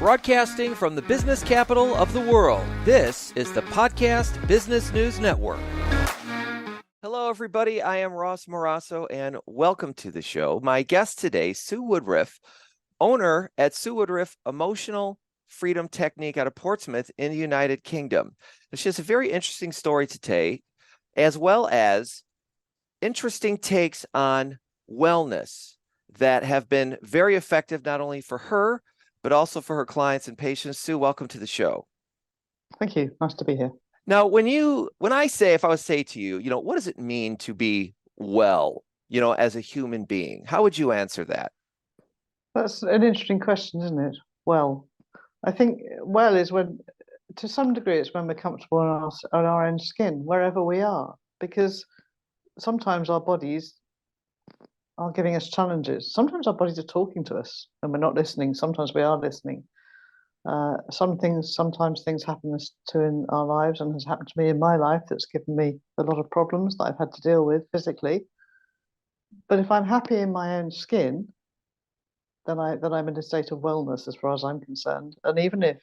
Broadcasting from the business capital of the world, this is the Podcast Business News Network. Hello, everybody. I am Ross Morasso, and welcome to the show. My guest today, Sue Woodriffe, owner at Sue Woodriffe Emotional Freedom Technique out of Portsmouth in the United Kingdom. And she has a very interesting story to tell, as well as interesting takes on wellness that have been very effective, not only for her, but also for her clients and patients. Sue, welcome to the show. Thank you. Nice to be here. Now, if I was to say to you, what does it mean to be well, as a human being? How would you answer that? That's an interesting question, isn't it? Well, I think well is when, to some degree, it's when we're comfortable on our own skin, wherever we are, because sometimes our bodies are giving us challenges. Sometimes our bodies are talking to us and we're not listening. Sometimes we are listening. Sometimes things happen in our lives, and has happened to me in my life, that's given me a lot of problems that I've had to deal with physically. But if I'm happy in my own skin, then I'm in a state of wellness as far as I'm concerned. And even if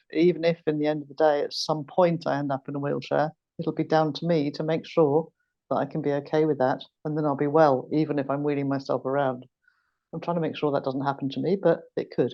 in the end of the day, at some point I end up in a wheelchair, it'll be down to me to make sure that I can be okay with that, and then I'll be well, even if I'm wheeling myself around. I'm trying to make sure that doesn't happen to me, but it could.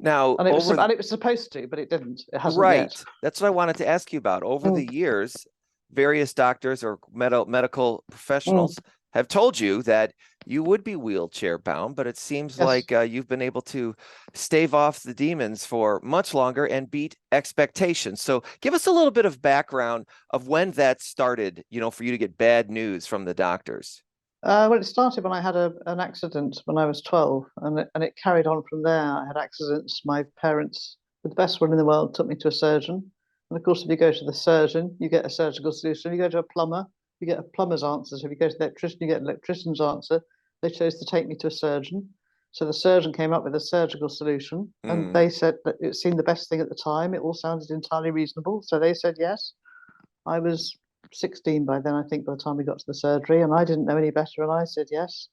Now, and it was supposed to, but it didn't. It hasn't right. yet. That's what I wanted to ask you about. Over the years, various doctors or medical professionals have told you that you would be wheelchair bound, but it seems like you've been able to stave off the demons for much longer and beat expectations. So give us a little bit of background of when that started, for you to get bad news from the doctors. Well, it started when I had an accident when I was 12, and it carried on from there. I had accidents. My parents, the best one in the world, took me to a surgeon. And of course, if you go to the surgeon, you get a surgical solution. If you go to a plumber, you get a plumber's answer. So if you go to the electrician, you get an electrician's answer. They chose to take me to a surgeon. So the surgeon came up with a surgical solution, and they said that it seemed the best thing at the time. It all sounded entirely reasonable. So they said yes. I was 16 by then, I think, by the time we got to the surgery, and I didn't know any better, and I said yes.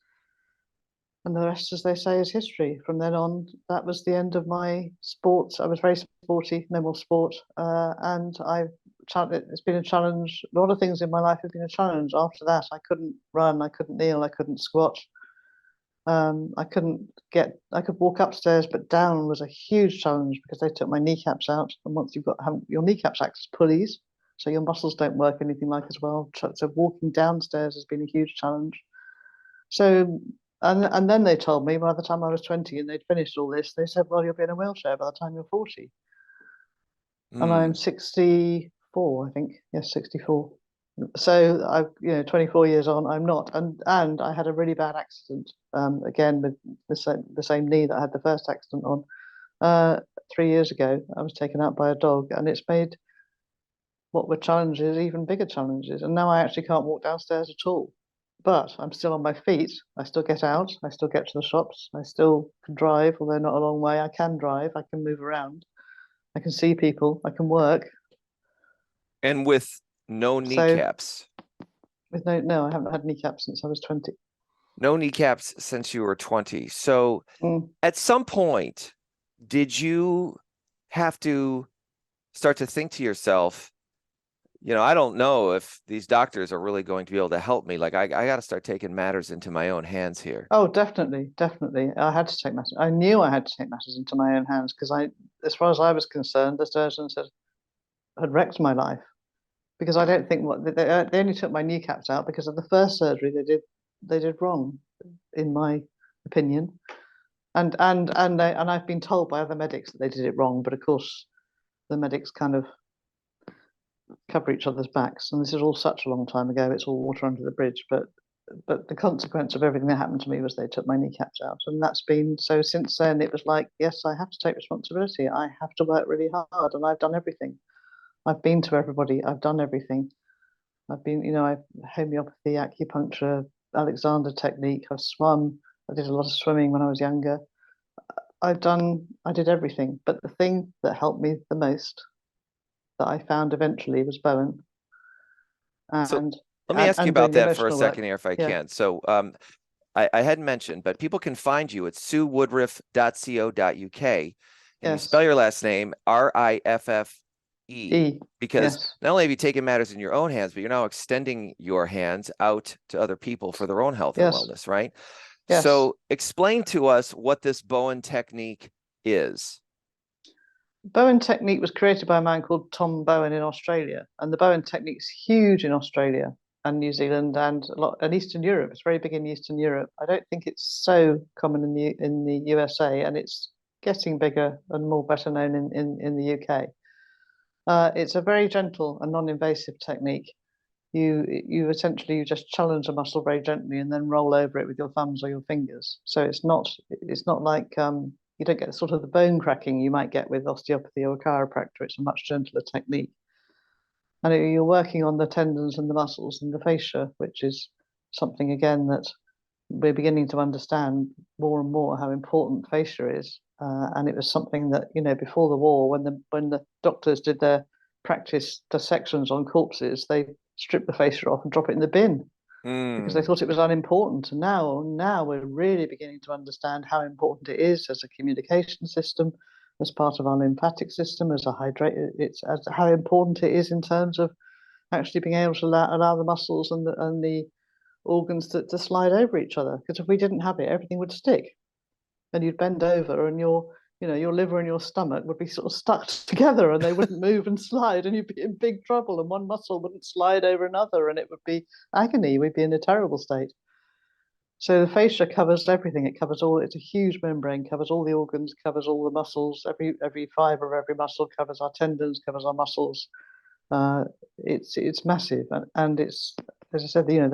And the rest, as they say, is history. From then on, that was the end of my sports. I was very sporty, no more sport, and it's been a challenge. A lot of things in my life have been a challenge. After that, I couldn't run, I couldn't kneel, I couldn't squat. I could walk upstairs, but down was a huge challenge because they took my kneecaps out. And once your kneecaps act as pulleys, so your muscles don't work anything like as well. So walking downstairs has been a huge challenge. So, and then they told me by the time I was 20 and they'd finished all this, they said, well, you'll be in a wheelchair by the time you're 40. And I'm 64, I think. Yes, 64. So 24 years on, I'm not. And I had a really bad accident. Again, with the same knee that I had the first accident on 3 years ago. I was taken out by a dog, and it's made what were challenges even bigger challenges. And now I actually can't walk downstairs at all. But I'm still on my feet. I still get out. I still get to the shops. I still can drive, although not a long way. I can drive. I can move around. I can see people. I can work. And with no kneecaps? With no, I haven't had kneecaps since I was 20. No kneecaps since you were 20. So at some point, did you have to start to think to yourself, I don't know if these doctors are really going to be able to help me. Like, I got to start taking matters into my own hands here. Oh, definitely. I had to take matters. I knew I had to take matters into my own hands because as far as I was concerned, the surgeons had wrecked my life. Because I don't think they only took my kneecaps out because of the first surgery they did wrong, in my opinion. And I've been told by other medics that they did it wrong, but of course the medics kind of cover each other's backs, and this is all such a long time ago. It's all water under the bridge, but the consequence of everything that happened to me was they took my kneecaps out, and that's been so since then. It was like, yes, I have to take responsibility. I have to work really hard, and I've done everything. I've been to everybody. I've done everything. I've been, I've homeopathy, acupuncture, Alexander technique. I've swum. I did a lot of swimming when I was younger. I did everything. But the thing that helped me the most, that I found eventually, was Bowen. So let me ask you about that for a second here, if I can. So I hadn't mentioned, but people can find you at suewoodriffe.co.uk. and you Yes. spell your last name Riffe, because Yes. not only have you taken matters in your own hands, but you're now extending your hands out to other people for their own health and Yes. wellness, right? Yes. So explain to us what this Bowen technique is. Bowen technique was created by a man called Tom Bowen in Australia, and the Bowen technique is huge in Australia and New Zealand and a lot in Eastern Europe. It's very big in Eastern Europe. I don't think it's so common in the USA, and it's getting bigger and more better known in the UK. It's a very gentle and non-invasive technique. You essentially you just challenge a muscle very gently and then roll over it with your thumbs or your fingers. So it's not like you don't get sort of the bone cracking you might get with osteopathy or a chiropractor. It's a much gentler technique, and you're working on the tendons and the muscles and the fascia, which is something again that we're beginning to understand more and more how important fascia is. And it was something that before the war, when the doctors did their practice dissections on corpses, they stripped the fascia off and drop it in the bin because they thought it was unimportant. And now we're really beginning to understand how important it is as a communication system, as part of our lymphatic system, as a hydrate. It's as how important it is in terms of actually being able to allow the muscles and the organs to slide over each other. Because if we didn't have it, everything would stick, and you'd bend over, and your liver and your stomach would be sort of stuck together, and they wouldn't move and slide, and you'd be in big trouble, and one muscle wouldn't slide over another, and it would be agony. We'd be in a terrible state. So the fascia covers everything. It covers all. It's a huge membrane, covers all the organs, covers all the muscles. Every fiber of every muscle covers our tendons, covers our muscles. It's massive, and it's, as I said, you have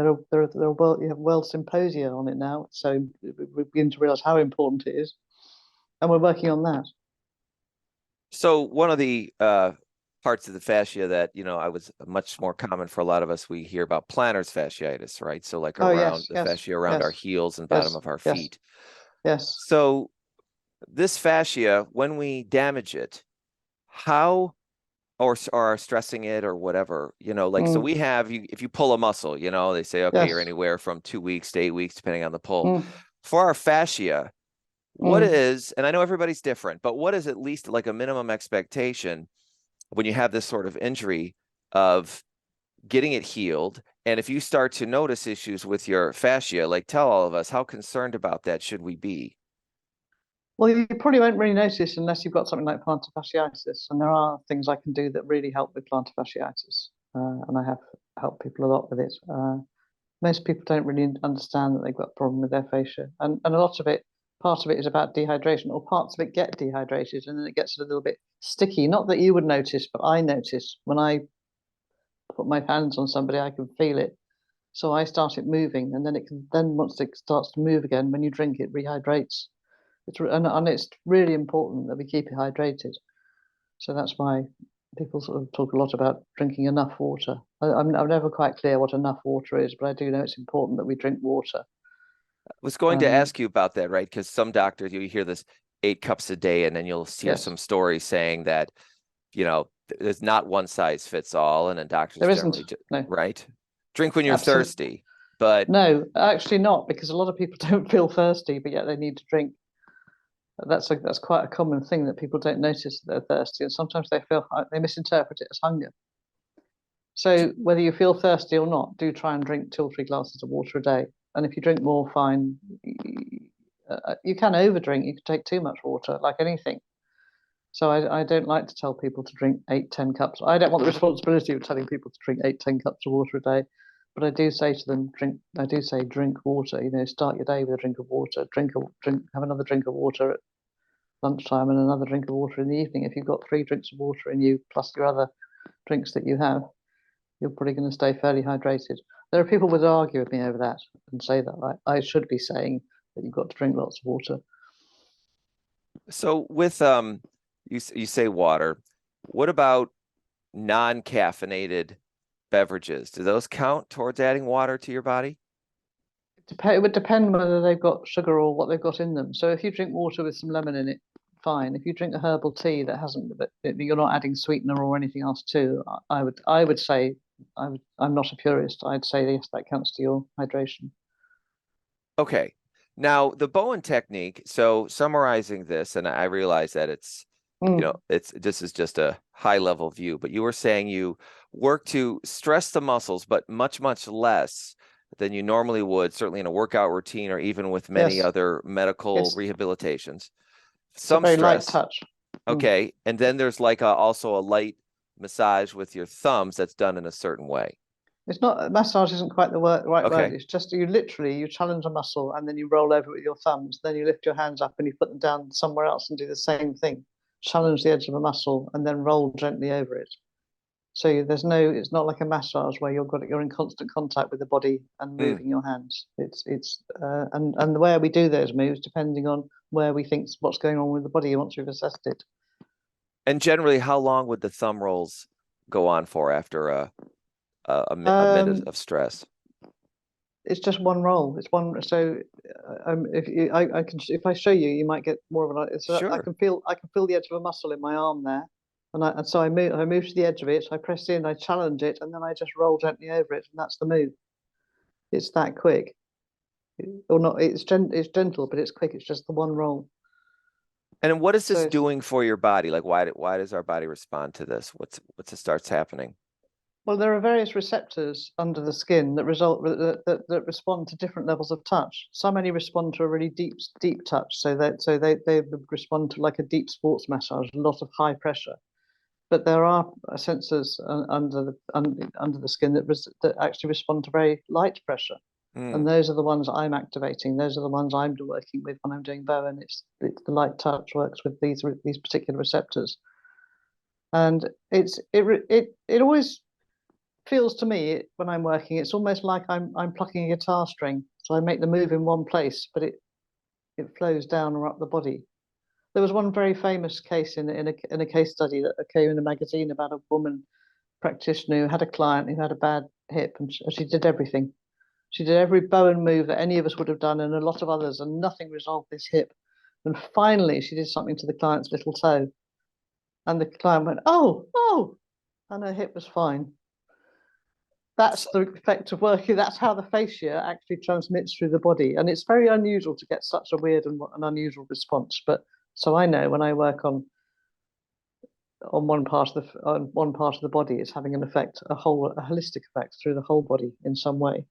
world symposia on it now, so we begin to realize how important it is, and we're working on that. So one of the parts of the fascia that, I was much more common for a lot of us, we hear about plantar fasciitis, right? So like around the fascia around our heels and bottom of our feet. Yes. So this fascia, when we damage it, how or are stressing it or whatever, so we have if you pull a muscle, they say, okay, you're anywhere from 2 weeks to 8 weeks, depending on the pull. For our fascia, what is, and I know everybody's different, but what is at least like a minimum expectation when you have this sort of injury of getting it healed? And if you start to notice issues with your fascia, like tell all of us, how concerned about that should we be? Well, you probably won't really notice unless you've got something like plantar fasciitis, and there are things I can do that really help with plantar fasciitis, and I have helped people a lot with it. Most people don't really understand that they've got a problem with their fascia, and a lot of it, part of it is about dehydration, or parts of it get dehydrated, and then it gets a little bit sticky. Not that you would notice, but I notice when I put my hands on somebody, I can feel it. So I start it moving, and then once it starts to move again, when you drink it, rehydrates. And it's really important that we keep it hydrated. So that's why people sort of talk a lot about drinking enough water. I'm never quite clear what enough water is, but I do know it's important that we drink water. I was going to ask you about that, right? Because some doctors, you hear this 8 cups a day, and then you'll hear some stories saying that, there's not one size fits all, and then doctors there generally, no. Right? Drink when you're thirsty, but no, actually not, because a lot of people don't feel thirsty, but yet they need to drink. That's quite a common thing, that people don't notice that they're thirsty, and sometimes they misinterpret it as hunger. So whether you feel thirsty or not, do try and drink 2 or 3 glasses of water a day. And if you drink more, fine. You can overdrink. You can take too much water, like anything. So I don't like to tell people to drink 8, 10 cups. I don't want the responsibility of telling people to drink 8, 10 cups of water a day. But I do say to them, drink water. Start your day with a drink of water. Have another drink of water at lunchtime and another drink of water in the evening. If you've got 3 drinks of water in you, plus your other drinks that you have, you're probably going to stay fairly hydrated. There are people who would argue with me over that and say that I should be saying that you've got to drink lots of water. So with you say water, what about non-caffeinated beverages? Do those count towards adding water to your body? It would depend whether they've got sugar or what they've got in them. So if you drink water with some lemon in it, fine. If you drink a herbal tea that you're not adding sweetener or anything else to, I would say, I'm not a purist. I'd say yes, that counts to your hydration. Okay. Now the Bowen technique. So summarizing this, and I realize that it's This is just a high level view, but you were saying you work to stress the muscles, but much, much less than you normally would, certainly in a workout routine or even with many Yes, other medical yes. rehabilitations. It's a Some very light stress. touch. Mm. Okay. And then there's like also a light massage with your thumbs that's done in a certain way. It's not massage isn't quite the right word. Okay. It's just you challenge a muscle and then you roll over it with your thumbs. Then you lift your hands up and you put them down somewhere else and do the same thing. Challenge the edge of a muscle and then roll gently over it. So it's not like a massage where you're in constant contact with the body and moving your hands. And the way we do those moves depending on where we think what's going on with the body once we've assessed it. And generally, how long would the thumb rolls go on for after a minute Um, of stress? it's just one roll. It's one. So if I show you, you might get more of an. I Sure. can feel the edge of a muscle in my arm there, and so I move to the edge of it. I press in, I challenge it, and then I just roll gently over it, and that's the move. It's that quick, or not? It's gentle, but it's quick. It's just the one roll. And what is this So doing for your body? Like, why does our body respond to this? What's it starts happening? well, there are various receptors under the skin that respond to different levels of touch. Some only respond to a really deep touch, so they respond to like a deep sports massage, a lot of high pressure. But there are sensors under the skin that actually respond to very light pressure, and those are the ones I'm activating. Those are the ones I'm working with when I'm doing Bowen. It's the light touch works with these particular receptors, and it always feels to me when I'm working, it's almost like I'm plucking a guitar string. So I make the move in one place, but it flows down or up the body. There was one very famous case in a case study that came in a magazine about a woman practitioner who had a client who had a bad hip, and she did everything. She did every Bowen move that any of us would have done, and a lot of others, and nothing resolved this hip. And finally, she did something to the client's little toe, and the client went, "Oh, oh," and her hip was fine. That's the effect of working. That's how the fascia actually transmits through the body, and it's very unusual to get such a weird and an unusual response. But so I know when I work on one part of the body, it's having an effect, a holistic effect through the whole body in some way.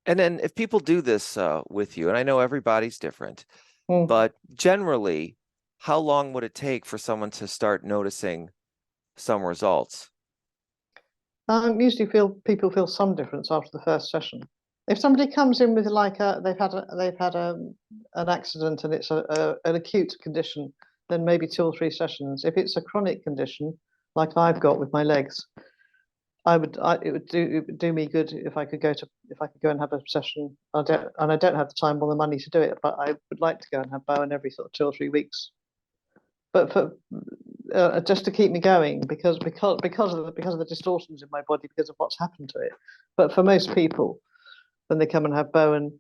And then if people do this with you, and I know everybody's different, Mm. but generally, how long would it take for someone to start noticing some results? Usually, people feel some difference after the first session. If somebody comes in with like they've had an accident and it's an acute condition, then maybe 2 or 3 sessions. If it's a chronic condition, like I've got with my legs, it would do me good if I could go and have a session. I don't have the time or the money to do it, but I would like to go and have Bowen every sort of 2 or 3 weeks. But for just to keep me going because of the distortions in my body because of what's happened to it. But for most people, when they come and have Bowen,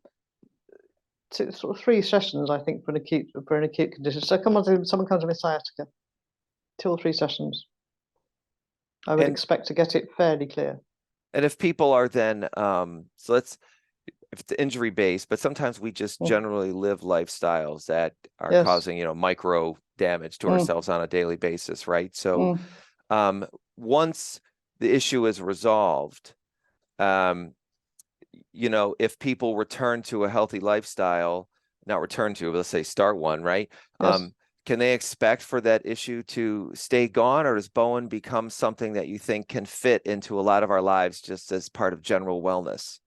sort of 3 sessions, I think, for an acute condition. So someone comes with sciatica, 2 or 3 sessions. I would And expect to get it fairly clear. and if people are then if it's injury based, but sometimes we just Mm. generally live lifestyles that are Yes. causing, micro damage to Mm. ourselves on a daily basis, right? So Mm. once the issue is resolved, if people return to a healthy lifestyle, not return to, but let's say start one, right? Yes. Can they expect for that issue to stay gone, or does Bowen become something that you think can fit into a lot of our lives just as part of general wellness?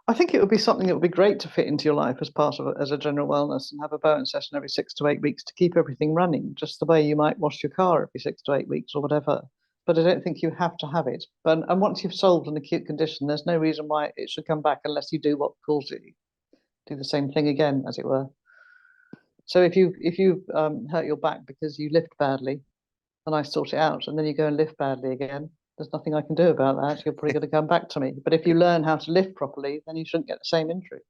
I think it would be something that would be great to fit into your life as part of as a general wellness and have a Bowen session every 6 to 8 weeks to keep everything running, just the way you might wash your car every 6 to 8 weeks or whatever. But I don't think you have to have it. And once you've solved an acute condition, there's no reason why it should come back unless you do what caused it, do the same thing again, as it were. So if you hurt your back because you lift badly, and I sort it out, and then you go and lift badly again, there's nothing I can do about that. You're probably going to come back to me. But if you learn how to lift properly, then you shouldn't get the same injury.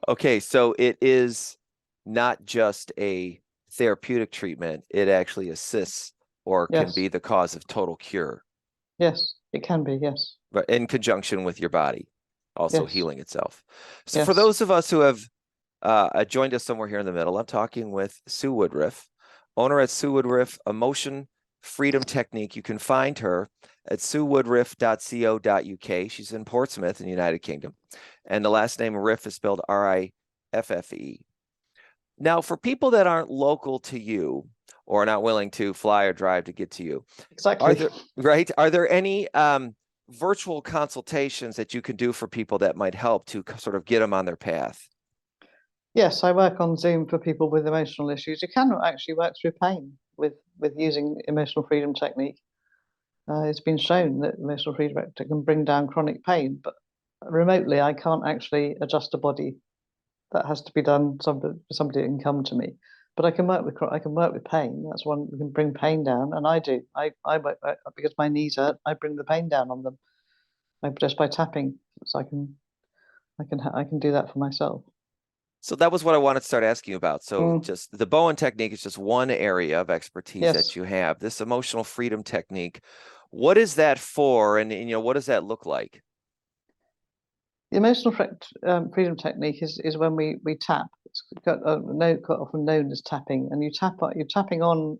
Okay, so it is not just a therapeutic treatment, it actually assists or can Yes, be the cause of total cure, yes, it can be. Yes, but in conjunction with your body, also yes, healing itself. So for yes. those of us who have joined us somewhere here in the middle, I'm talking with Sue Woodriffe, owner at Sue Woodriffe Emotion Freedom Technique. You can find her at suewoodriffe.co.uk. She's in Portsmouth in the United Kingdom. And the last name Riff is spelled Riffe. Now, for people that aren't local to you or are not willing to fly or drive to get to you, Exactly. are there any virtual consultations that you can do for people that might help to sort of get them on their path? Yes, I work on Zoom for people with emotional issues. You can actually work through pain with using emotional freedom technique. It's been shown that emotional freedom can bring down chronic pain, but remotely, I can't actually adjust a body. That has to be done somebody that can come to me. But I can work with pain. That's one we can bring pain down, and I do. I work because my knees hurt. I bring the pain down on them. Just by tapping, so I can do that for myself. So that was what I wanted to start asking you about. So Mm, just the Bowen technique is just one area of expertise that yes. you have. This emotional freedom technique, what is that for? And what does that look like? The emotional freedom technique is when we tap. It's got quite often known as tapping, and you're tapping on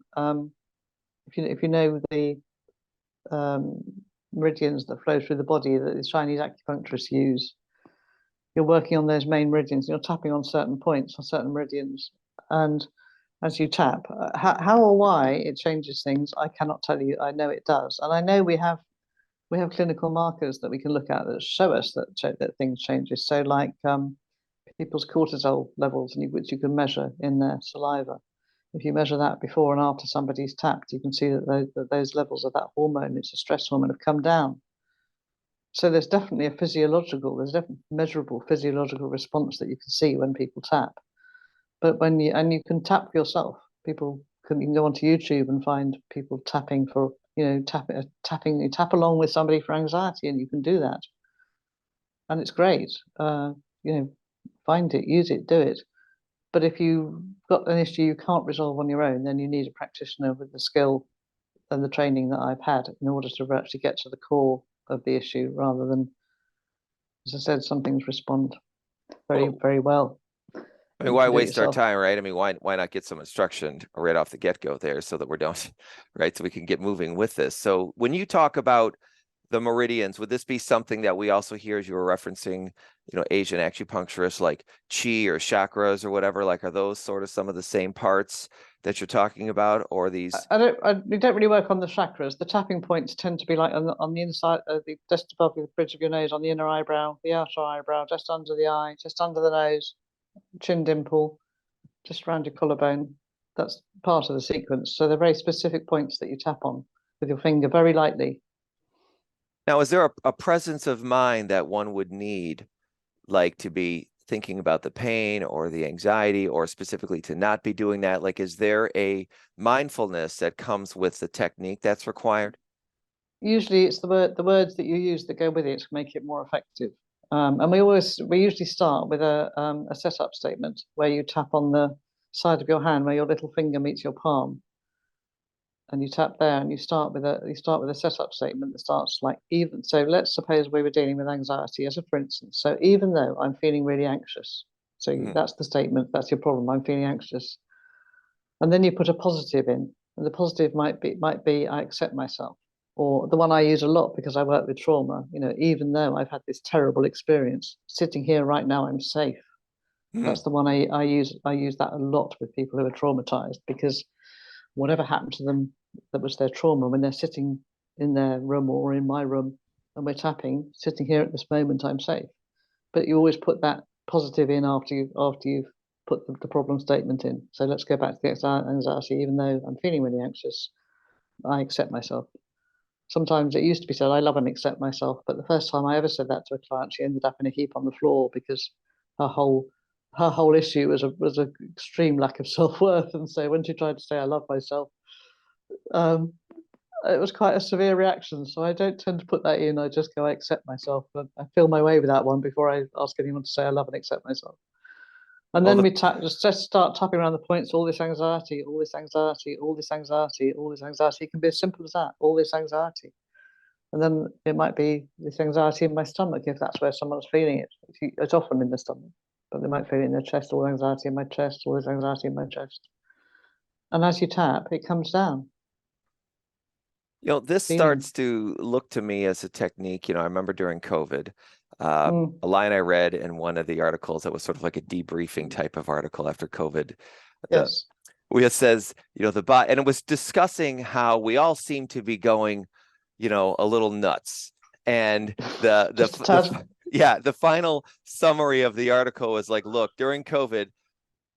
if you know the um, meridians that flow through the body that the Chinese acupuncturists use. You're working on those main meridians. You're tapping on certain points on certain meridians, and as you tap, how or why it changes things, I cannot tell you. I know it does, and I know we have clinical markers that we can look at that show us that things changes. So, like people's cortisol levels, which you can measure in their saliva. If you measure that before and after somebody's tapped, you can see that those levels of that hormone, it's a stress hormone, have come down. So there's definitely there's definitely measurable physiological response that you can see when people tap. But you can tap yourself. You can go onto YouTube and find people tapping for, tapping, you tap along with somebody for anxiety, and you can do that. And it's great. You know, find it, use it, do it. But if you've got an issue you can't resolve on your own, then you need a practitioner with the skill and the training that I've had in order to actually get to the core of the issue rather than, as I said, some things respond very, Well, very well. I But mean, you why can do it waste our yourself. time, right? I mean, why not get some instruction right off the get-go there so that we're don't, right? So we can get moving with this. So when you talk about the meridians, would this be something that we also hear as you were referencing, Asian acupuncturists like chi or chakras or whatever? Like, are those sort of some of the same parts that you're talking about, or these? We don't really work on the chakras. The tapping points tend to be like on the inside, just above the bridge of your nose, on the inner eyebrow, the outer eyebrow, just under the eye, just under the nose, chin dimple, just around your collarbone. That's part of the sequence. So they're very specific points that you tap on with your finger very lightly. Now, is there a presence of mind that one would need, like to be thinking about the pain or the anxiety, or specifically to not be doing that? Like, is there a mindfulness that comes with the technique that's required? Usually, it's the words that you use that go with it to make it more effective. And we usually start with a setup statement where you tap on the side of your hand where your little finger meets your palm, and you tap there, and you start with a setup statement that starts like even. So let's suppose we were dealing with anxiety as a for instance. So even though I'm feeling really anxious, Mhm. that's the statement. That's your problem. I'm feeling anxious, and then you put a positive in, and the positive might be I accept myself, or the one I use a lot because I work with trauma. Even though I've had this terrible experience, sitting here right now, I'm safe. Mhm. That's the one I use. I use that a lot with people who are traumatized because whatever happened to them that was their trauma, when they're sitting in their room or in my room and we're tapping, sitting here at this moment, I'm safe. But you always put that positive in after you've put the problem statement in. So let's go back to the anxiety. Even though I'm feeling really anxious, I accept myself. Sometimes it used to be said, I love and accept myself. But the first time I ever said that to a client, she ended up in a heap on the floor because her whole her whole issue was a extreme lack of self worth. And so when she tried to say I love myself, um, it was quite a severe reaction. So I don't tend to put that in. I just go, I accept myself. And I feel my way with that one before I ask anyone to say I love and accept myself. And Well, then we just start tapping around the points, all this anxiety, all this anxiety, all this anxiety, all this anxiety. It can be as simple as that, all this anxiety. And then it might be this anxiety in my stomach if that's where someone's feeling it. It's often in the stomach, but they might feel it in their chest, all anxiety in my chest, all this anxiety in my chest. And as you tap, it comes down. This Feeling. starts to look to me as a technique. I remember during COVID, Mm, a line I read in one of the articles that was sort of like a debriefing type of article after COVID, the yes. where it says, the body, and it was discussing how we all seem to be going, a little nuts. And Just a tad. the final summary of the article was like, look, during COVID,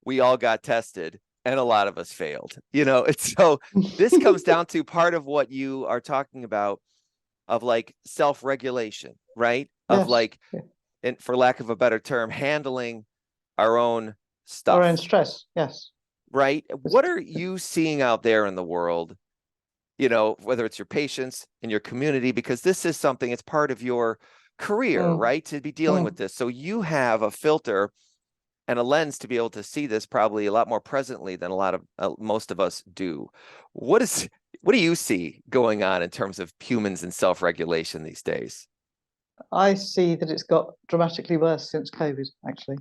we all got tested and a lot of us failed. It's so this comes down to part of what you are talking about of like self-regulation, right? Of Yes. like, and for lack of a better term, handling our own Our own stuff, stress. Yes. right? It's, What are you seeing out there in the world, whether it's your patients in your community, because this is something, it's part of your career, mm, right? To be dealing with mm. this. So you have a filter and a lens to be able to see this probably a lot more presently than a lot of most of us do. What do you see going on in terms of humans and self-regulation these days? I see that it's got dramatically worse since COVID, actually.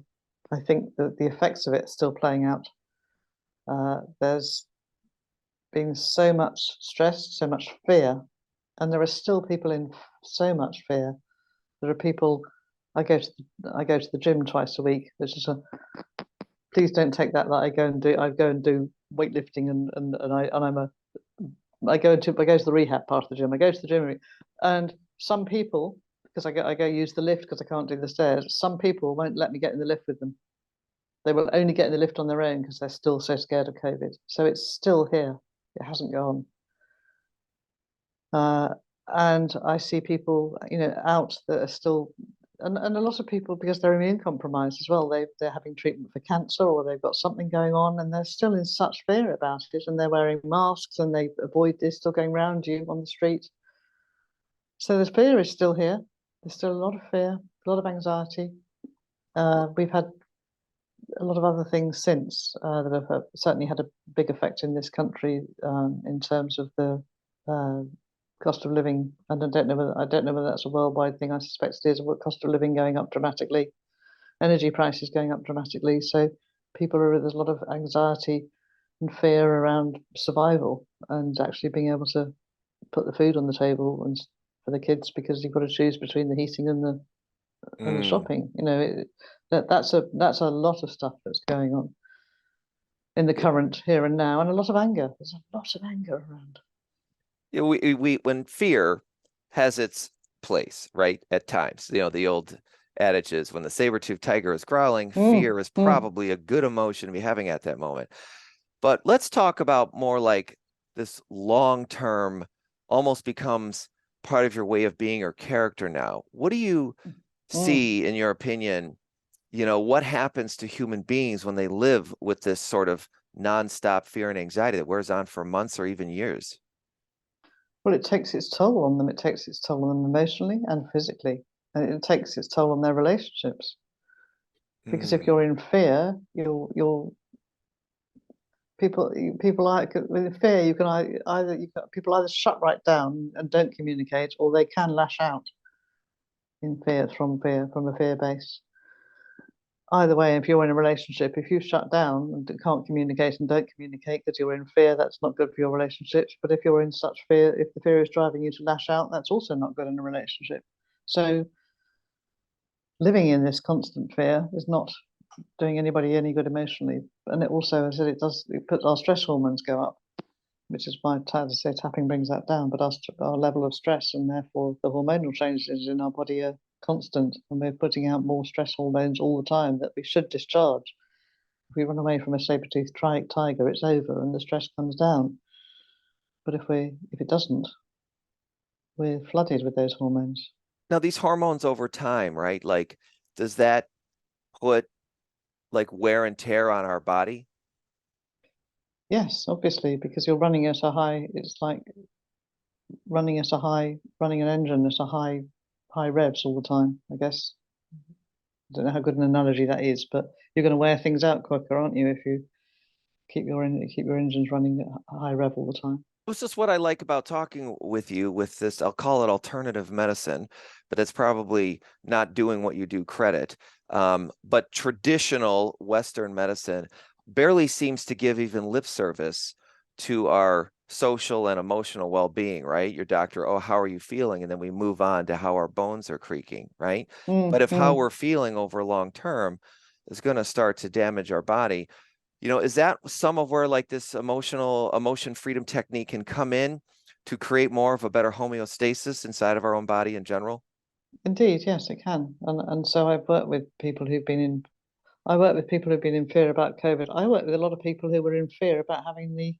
I think that the effects of it are still playing out. There's been so much stress, so much fear, and there are still people in so much fear. There are people. I go to the gym twice a week. There's just a please don't take that I go and do weightlifting and I go to the rehab part of the gym. I go to the gym and some people because I go use the lift because I can't do the stairs. Some people won't let me get in the lift with them. They will only get in the lift on their own because they're still so scared of COVID. So it's still here. It hasn't gone. Uh, and I see people, out that are still, and a lot of people because they're immune compromised as well. They're having treatment for cancer or they've got something going on, and they're still in such fear about it, and they're wearing masks and they avoid this still going around you on the street. So the fear is still here. There's still a lot of fear, a lot of anxiety. We've had a lot of other things since that have certainly had a big effect in this country in terms of the uh, cost of living. And I don't know whether that's a worldwide thing. I suspect it is. Cost of living going up dramatically, energy prices going up dramatically. So there's a lot of anxiety and fear around survival and actually being able to put the food on the table and for the kids because you've got to choose between the heating and the Mm. shopping. That's a lot of stuff that's going on in the current here and now, and a lot of anger. There's a lot of anger around. We when fear has its place, right? At times, the old adage is when the saber-toothed tiger is growling, Mm, fear is mm. probably a good emotion to be having at that moment. But let's talk about more like this long-term almost becomes part of your way of being or character now. What do you Mm. see in your opinion, what happens to human beings when they live with this sort of nonstop fear and anxiety that wears on for months or even years? Well, it takes its toll on them. It takes its toll on them emotionally and physically, and it takes its toll on their relationships. Because if you're Mm. in fear, you'll people like with fear. You can either people either shut right down and don't communicate, or they can lash out in fear from a fear base. Either way, if you're in a relationship, if you shut down and can't communicate and don't communicate because you're in fear, that's not good for your relationships. But if you're in such fear, if the fear is driving you to lash out, that's also not good in a relationship. So living in this constant fear is not doing anybody any good emotionally. And it also, as I said, it puts our stress hormones go up, which is why, as I say, tapping brings that down. But our level of stress and therefore the hormonal changes in our body are constant, and we're putting out more stress hormones all the time that we should discharge. If we run away from a saber-toothed tiger, it's over and the stress comes down. But if it doesn't, we're flooded with those hormones. Now, these hormones over time, right? Like, does that put like wear and tear on our body? Yes, obviously, because you're running at a high. It's like running an engine at a high revs all the time. I guess I don't know how good an analogy that is, but you're going to wear things out quicker, aren't you, if you keep your engines running at a high rev all the time? This is what I like about talking with you with this, I'll call it alternative medicine, but it's probably not doing what you do credit. But traditional Western medicine barely seems to give even lip service to our social and emotional well-being, right? Your doctor, oh, how are you feeling? And then we move on to how our bones are creaking, right? But if how we're feeling over long term is going to start to damage our body, is that some of where like this emotion freedom technique can come in to create more of a better homeostasis inside of our own body in general? Indeed, yes, it can. And so I've worked with people who've been in. I work with people who've been in fear about COVID. I work with a lot of people who were in fear about having the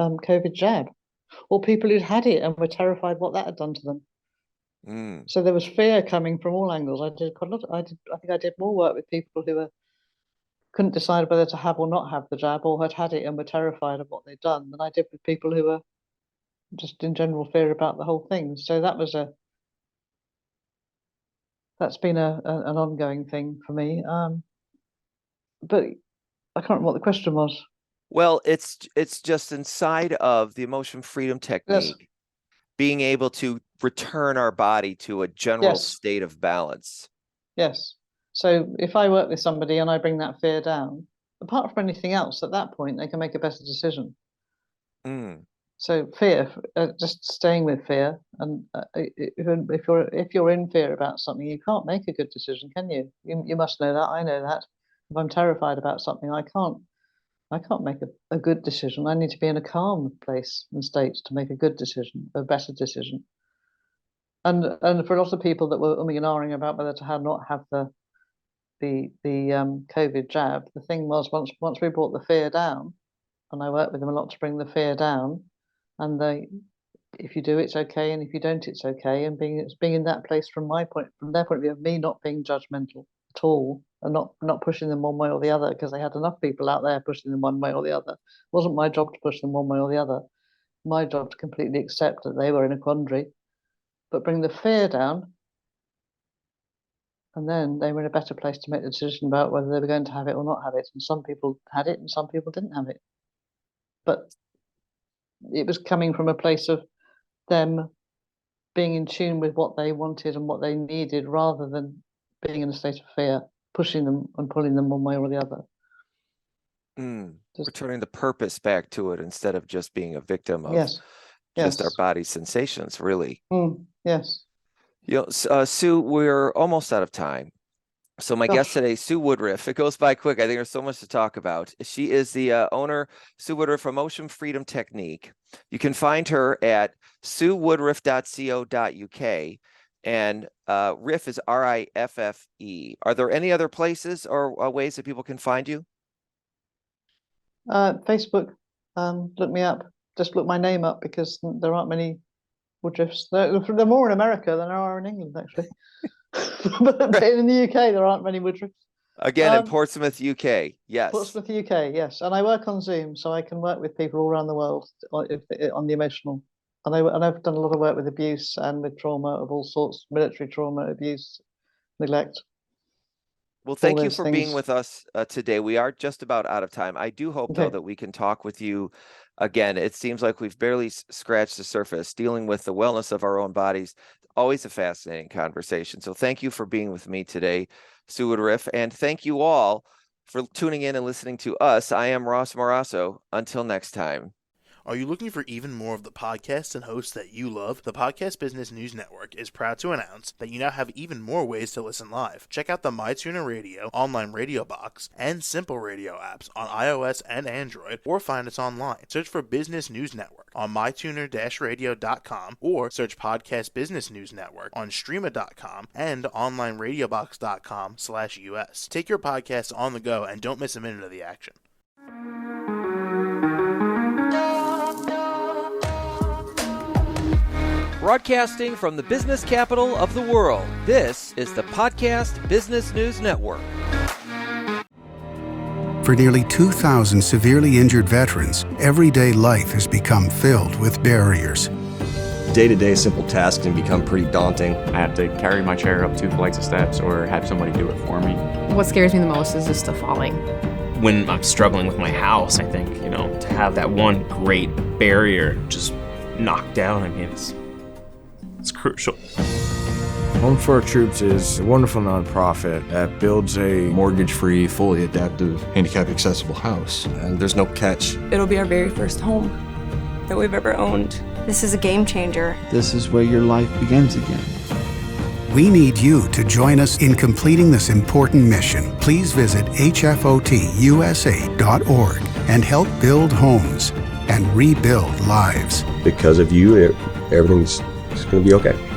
COVID jab, or people who'd had it and were terrified what that had done to them. So there was fear coming from all angles. I did quite a lot. I think I did more work with people who couldn't decide whether to have or not have the jab, or had had it and were terrified of what they'd done, than I did with people who were just in general fear about the whole thing. So that's been an ongoing thing for me. But I can't remember what the question was. Well, it's just inside of the emotion freedom Yes, technique, being able to return our body to a general yes, state of balance. yes. So if I work with somebody and I bring that fear down, apart from anything else, at that point they can make a better decision. So fear, just staying with fear, and if you're in fear about something, you can't make a good decision, can you? You must know that. I know that. If I'm terrified about something, I can't make a good decision. I need to be in a calm place and state to make a good decision, a better decision. And for a lot of people that were umming and ahhing about whether to have not have the COVID jab, the thing was once we brought the fear down, and I worked with them a lot to bring the fear down, and if you do, it's okay, and if you don't, it's okay. And being in that place from their point of view, of me not being judgmental at all, and not pushing them one way or the other, because they had enough people out there pushing them one way or the other. It wasn't my job to push them one way or the other. My job to completely accept that they were in a quandary, but bring the fear down, and then they were in a better place to make the decision about whether they were going to have it or not have it. And some people had it, and some people didn't have it. But it was coming from a place of them being in tune with what they wanted and what they needed, rather than being in a state of fear, pushing them and pulling them one way or the other. Returning the purpose back to it instead of just being a victim of yes, our body's sensations, really. Yes. Sue, we're almost out of time. So my guest today, Sue Woodriffe. It goes by quick. I think there's so much to talk about. She is the owner, Sue Woodriffe, Emotion Freedom Technique. You can find her at suewoodriffe.co.uk, and Riff is RIFFE. Are there any other places or ways that people can find you? Facebook. Look me up. Just look my name up, because there aren't many Woodriffes. There are more in America than there are in England, actually. But in the UK, there aren't many Woodriffes. Again, in Portsmouth, UK. Yes. Portsmouth, UK. Yes, and I work on Zoom, so I can work with people all around the world on the emotional. And I've done a lot of work with abuse and with trauma of all sorts: military trauma, abuse, neglect. Well, thank you for being with us today. We are just about out of time. I do hope, though, that we can talk with you again. It seems like we've barely scratched the surface. Dealing with the wellness of our own bodies, always a fascinating conversation. So thank you for being with me today, Sue Woodriffe, and thank you all for tuning in and listening to us. I am Ross Morasso. Until next time. Are you looking for even more of the podcasts and hosts that you love? The Podcast Business News Network is proud to announce that you now have even more ways to listen live. Check out the MyTuner Radio, online radio box, and Simple Radio apps on iOS and Android, or find us online. Search for Business News Network on mytuner-radio.com, or search Podcast Business News Network on streama.com and onlineradiobox.com/US. Take your podcast on the go and don't miss a minute of the action. Broadcasting from the business capital of the world, this is the Podcast Business News Network. For nearly 2,000 severely injured veterans, everyday life has become filled with barriers. Day-to-day simple tasks can become pretty daunting. I have to carry my chair up 2 flights of steps or have somebody do it for me. What scares me the most is just the falling. When I'm struggling with my house, I think, to have that one great barrier just knocked down, it's crucial. Home for Our Troops is a wonderful nonprofit that builds a mortgage-free, fully adaptive, handicap-accessible house. And there's no catch. It'll be our very first home. that we've ever owned. This is a game changer. This is where your life begins again. We need you to join us in completing this important mission. Please visit hfotusa.org and help build homes and rebuild lives. Because of you, everything's going to be okay.